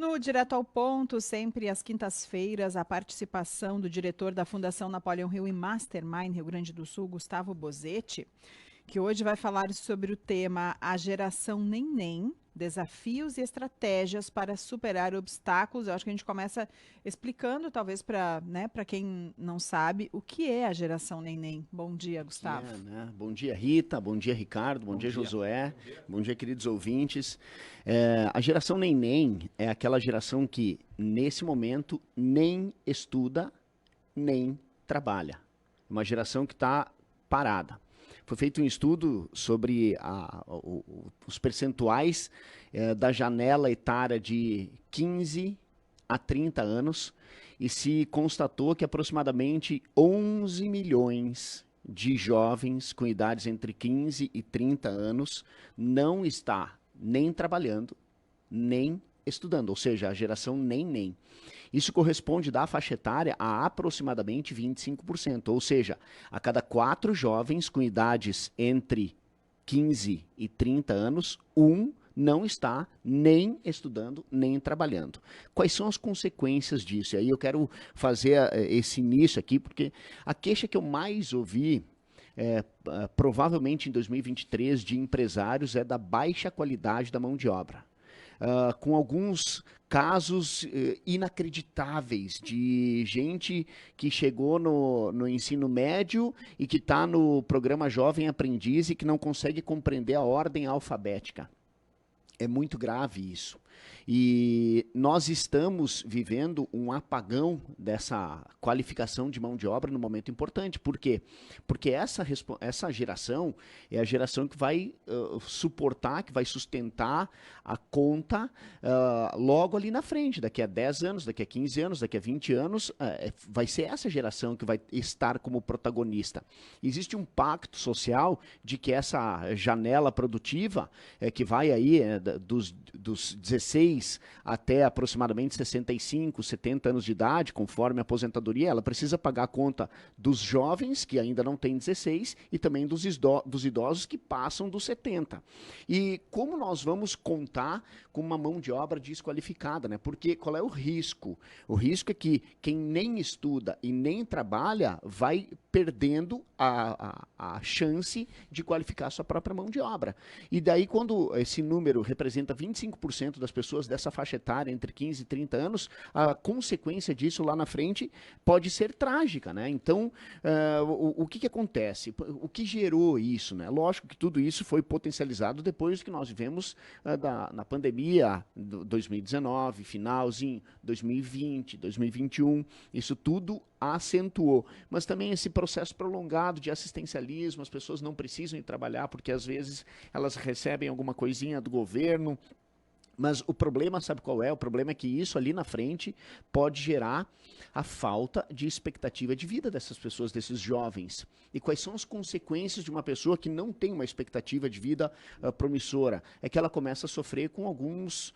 No Direto ao Ponto, sempre às quintas-feiras, a participação do diretor da Fundação Napoleão Hill e Mastermind Rio Grande do Sul, Gustavo Bozetti, que hoje vai falar sobre o tema A Geração Neném, desafios e estratégias para superar obstáculos. Eu acho que a gente começa explicando, talvez para quem não sabe, o que é a Geração Neném. Bom dia, Que Gustavo. é, né? Bom dia, Rita. Bom dia, Ricardo. Bom Bom dia, dia. Josué. Bom dia, queridos ouvintes. A geração neném é aquela geração que, nesse momento, nem estuda, nem trabalha. Uma geração que está parada. Foi feito um estudo sobre os percentuais da janela etária de 15 a 30 anos e se constatou que aproximadamente 11 milhões de jovens com idades entre 15 e 30 anos não está nem trabalhando, nem estudando, ou seja, a geração nem. Isso corresponde da faixa etária a aproximadamente 25%, ou seja, a cada 4 jovens com idades entre 15 e 30 anos, um não está nem estudando, nem trabalhando. Quais são as consequências disso? E aí eu quero fazer esse início aqui, porque a queixa que eu mais ouvi provavelmente em 2023 de empresários é da baixa qualidade da mão de obra. Com alguns casos inacreditáveis de gente que chegou no ensino médio e que está no programa Jovem Aprendiz e que não consegue compreender a ordem alfabética. É muito grave isso. E nós estamos vivendo um apagão dessa qualificação de mão de obra no momento importante. Por quê? Porque essa geração é a geração que vai suportar, que vai sustentar a conta logo ali na frente. Daqui a 10 anos, daqui a 15 anos, daqui a 20 anos, vai ser essa geração que vai estar como protagonista. Existe um pacto social de que essa janela produtiva, que vai aí dos 16 até aproximadamente 65, 70 anos de idade, conforme a aposentadoria, ela precisa pagar a conta dos jovens, que ainda não têm 16, e também dos idosos que passam dos 70. E como nós vamos contar com uma mão de obra desqualificada, né? Porque qual é o risco? O risco é que quem nem estuda e nem trabalha vai perdendo a chance de qualificar sua própria mão de obra. E daí, quando esse número representa 25% das pessoas dessa faixa etária, entre 15 e 30 anos, a consequência disso lá na frente pode ser trágica, né? Então, o que acontece? O que gerou isso, né? Lógico que tudo isso foi potencializado depois que nós vivemos na pandemia, 2019, finalzinho, 2020, 2021, isso tudo acentuou. Mas também esse processo prolongado de assistencialismo, as pessoas não precisam ir trabalhar porque às vezes elas recebem alguma coisinha do governo. Mas o problema, sabe qual é? O problema é que isso ali na frente pode gerar a falta de expectativa de vida dessas pessoas, desses jovens. E quais são as consequências de uma pessoa que não tem uma expectativa de vida promissora? É que ela começa a sofrer com algumas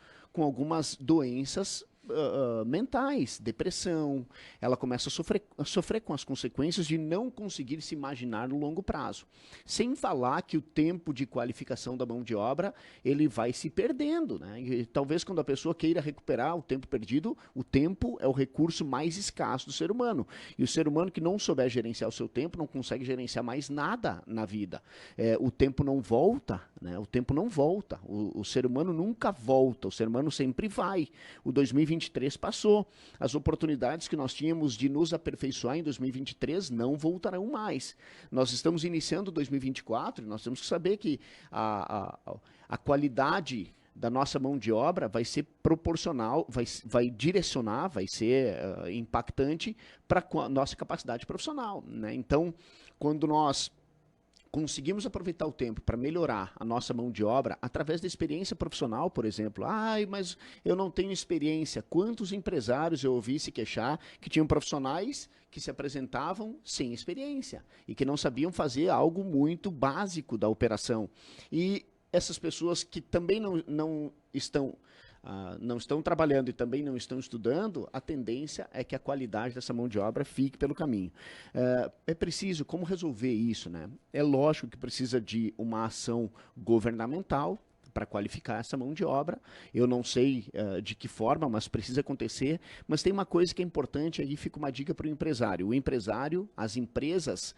doenças mentais, depressão, ela começa a sofrer com as consequências de não conseguir se imaginar no longo prazo. Sem falar que o tempo de qualificação da mão de obra, ele vai se perdendo, né? E talvez quando a pessoa queira recuperar o tempo perdido, o tempo é o recurso mais escasso do ser humano. E o ser humano que não souber gerenciar o seu tempo, não consegue gerenciar mais nada na vida. O tempo não volta, né? O tempo não volta. O ser humano nunca volta, o ser humano sempre vai. O 2023 passou. As oportunidades que nós tínhamos de nos aperfeiçoar em 2023 não voltarão mais. Nós estamos iniciando 2024 e nós temos que saber que a qualidade da nossa mão de obra vai ser proporcional, vai direcionar, vai ser impactante para a nossa capacidade profissional, né? Então, quando nós conseguimos aproveitar o tempo para melhorar a nossa mão de obra através da experiência profissional, por exemplo. Ai, mas eu não tenho experiência. Quantos empresários eu ouvi se queixar que tinham profissionais que se apresentavam sem experiência e que não sabiam fazer algo muito básico da operação. E essas pessoas que também não estão trabalhando e também não estão estudando, a tendência é que a qualidade dessa mão de obra fique pelo caminho. É preciso, como resolver isso, né? É lógico que precisa de uma ação governamental, para qualificar essa mão de obra. Eu não sei de que forma, mas precisa acontecer. Mas tem uma coisa que é importante, aí fica uma dica para o empresário. O empresário, as empresas,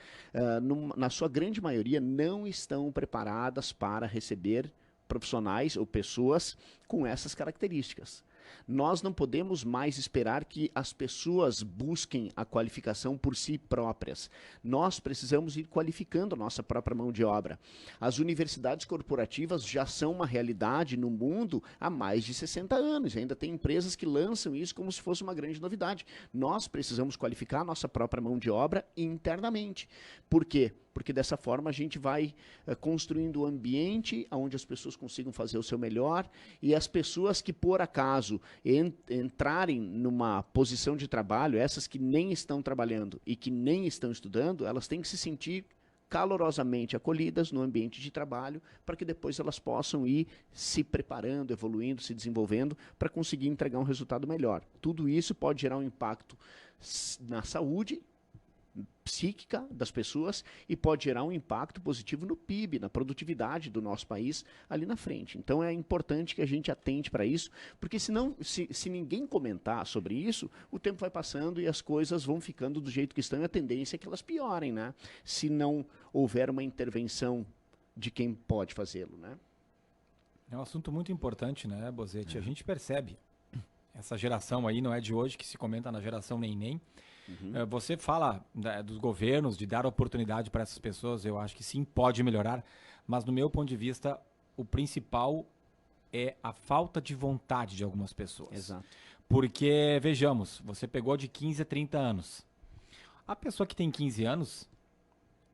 na sua grande maioria, não estão preparadas para receber profissionais ou pessoas com essas características. Nós não podemos mais esperar que as pessoas busquem a qualificação por si próprias. Nós precisamos ir qualificando a nossa própria mão de obra. As universidades corporativas já são uma realidade no mundo há mais de 60 anos. Ainda tem empresas que lançam isso como se fosse uma grande novidade. Nós precisamos qualificar a nossa própria mão de obra internamente. Por quê? Porque dessa forma a gente vai construindo um ambiente onde as pessoas consigam fazer o seu melhor e as pessoas que, por acaso, entrarem numa posição de trabalho, essas que nem estão trabalhando e que nem estão estudando, elas têm que se sentir calorosamente acolhidas no ambiente de trabalho para que depois elas possam ir se preparando, evoluindo, se desenvolvendo para conseguir entregar um resultado melhor. Tudo isso pode gerar um impacto na saúde psíquica das pessoas e pode gerar um impacto positivo no PIB, na produtividade do nosso país ali na frente. Então é importante que a gente atente para isso, porque senão, se ninguém comentar sobre isso, o tempo vai passando e as coisas vão ficando do jeito que estão e a tendência é que elas piorem, né? Se não houver uma intervenção de quem pode fazê-lo, né? É um assunto muito importante, né, Bozetti? A gente percebe, essa geração aí não é de hoje que se comenta na geração neném. Você fala dos governos, de dar oportunidade para essas pessoas, eu acho que sim, pode melhorar, mas no meu ponto de vista, o principal é a falta de vontade de algumas pessoas. Exato. Porque, vejamos, você pegou de 15 a 30 anos. A pessoa que tem 15 anos,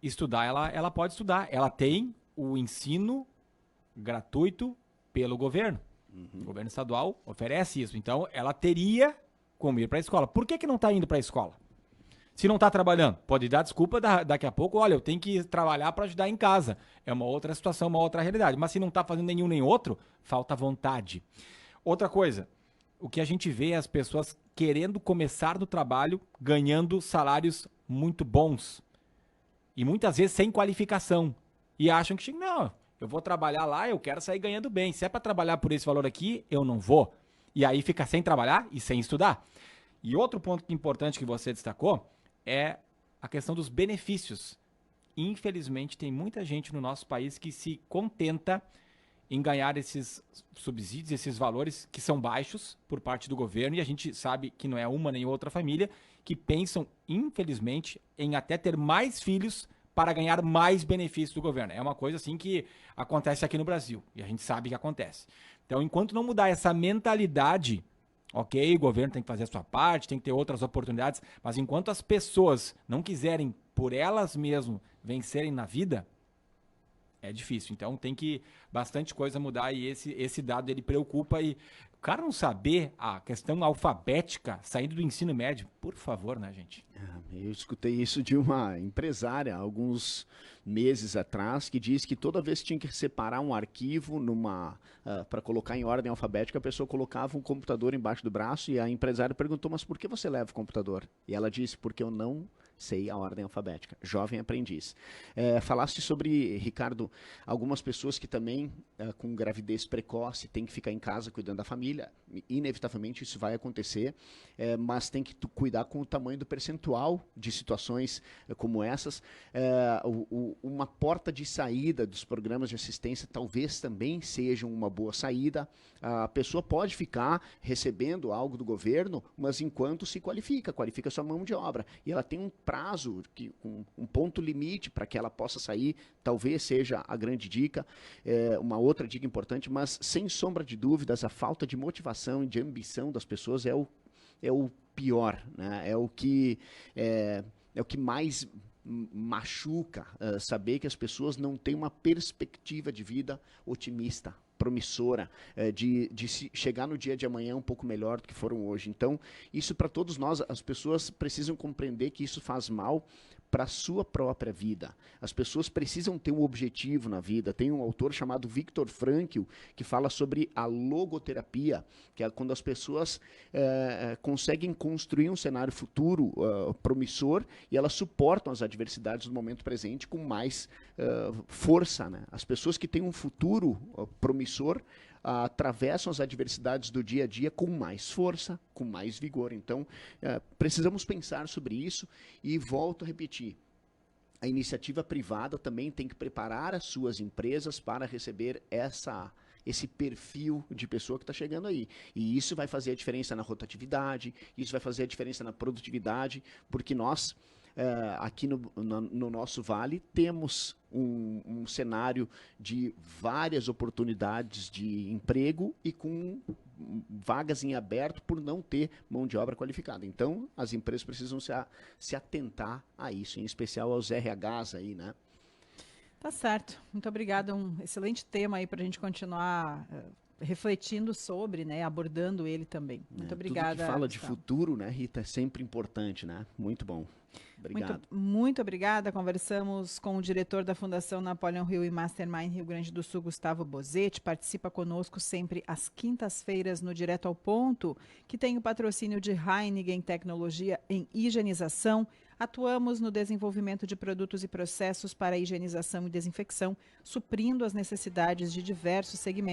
estudar, ela pode estudar. Ela tem o ensino gratuito pelo governo. O governo estadual oferece isso. Então, ela teria como ir para a escola. Por que não está indo para a escola? Se não está trabalhando, pode dar desculpa daqui a pouco, olha, eu tenho que trabalhar para ajudar em casa. É uma outra situação, uma outra realidade. Mas se não está fazendo nenhum nem outro, falta vontade. Outra coisa, o que a gente vê é as pessoas querendo começar no trabalho, ganhando salários muito bons. E muitas vezes sem qualificação. E acham que, não, eu vou trabalhar lá, eu quero sair ganhando bem. Se é para trabalhar por esse valor aqui, eu não vou. E aí fica sem trabalhar e sem estudar. E outro ponto importante que você destacou é a questão dos benefícios. Infelizmente, tem muita gente no nosso país que se contenta em ganhar esses subsídios, esses valores que são baixos por parte do governo, e a gente sabe que não é uma nem outra família que pensam, infelizmente, em até ter mais filhos para ganhar mais benefícios do governo. É uma coisa assim que acontece aqui no Brasil, e a gente sabe que acontece. Então, enquanto não mudar essa mentalidade, ok, o governo tem que fazer a sua parte, tem que ter outras oportunidades, mas enquanto as pessoas não quiserem, por elas mesmas, vencerem na vida, é difícil. Então, tem que bastante coisa mudar e esse dado, ele preocupa. E o cara não saber a questão alfabética saindo do ensino médio, por favor, né, gente? Eu escutei isso de uma empresária alguns meses atrás, que disse que toda vez que tinha que separar um arquivo para colocar em ordem alfabética, a pessoa colocava um computador embaixo do braço e a empresária perguntou, mas por que você leva o computador? E ela disse, porque eu não sei a ordem alfabética. Jovem aprendiz. Falaste sobre, Ricardo, algumas pessoas que também, com gravidez precoce, têm que ficar em casa cuidando da família. Inevitavelmente isso vai acontecer, mas tem que cuidar com o tamanho do percentual de situações como essas. Uma porta de saída dos programas de assistência talvez também seja uma boa saída. A pessoa pode ficar recebendo algo do governo, mas enquanto se qualifica sua mão de obra. E ela tem um prazo, um ponto limite para que ela possa sair, talvez seja a grande dica. Uma outra dica importante, mas sem sombra de dúvidas, a falta de motivação e de ambição das pessoas é o pior, né? É o que mais machuca, saber que as pessoas não têm uma perspectiva de vida otimista, promissora, de chegar no dia de amanhã um pouco melhor do que foram hoje. Então, isso para todos nós, as pessoas precisam compreender que isso faz mal para a sua própria vida. As pessoas precisam ter um objetivo na vida. Tem um autor chamado Viktor Frankl que fala sobre a logoterapia, que é quando as pessoas conseguem construir um cenário futuro promissor e elas suportam as adversidades do momento presente com mais força, né? As pessoas que têm um futuro promissor atravessam as adversidades do dia a dia com mais força, com mais vigor. Então, precisamos pensar sobre isso e volto a repetir. A iniciativa privada também tem que preparar as suas empresas para receber esse perfil de pessoa que está chegando aí. E isso vai fazer a diferença na rotatividade, isso vai fazer a diferença na produtividade, porque nós, aqui no nosso vale, temos um cenário de várias oportunidades de emprego e com vagas em aberto por não ter mão de obra qualificada. Então, as empresas precisam se atentar a isso, em especial aos RHs aí, né? Tá certo. Muito obrigada. Um excelente tema aí para a gente continuar refletindo sobre, né? Abordando ele também. Muito obrigada. Tudo que fala de futuro, né, Rita, é sempre importante, né? Muito bom. Obrigado. Muito obrigada. Conversamos com o diretor da Fundação Napoleon Hill e Mastermind Rio Grande do Sul, Gustavo Bozetti. Participa conosco sempre às quintas-feiras no Direto ao Ponto, que tem o patrocínio de Heineken Tecnologia em Higienização. Atuamos no desenvolvimento de produtos e processos para higienização e desinfecção, suprindo as necessidades de diversos segmentos.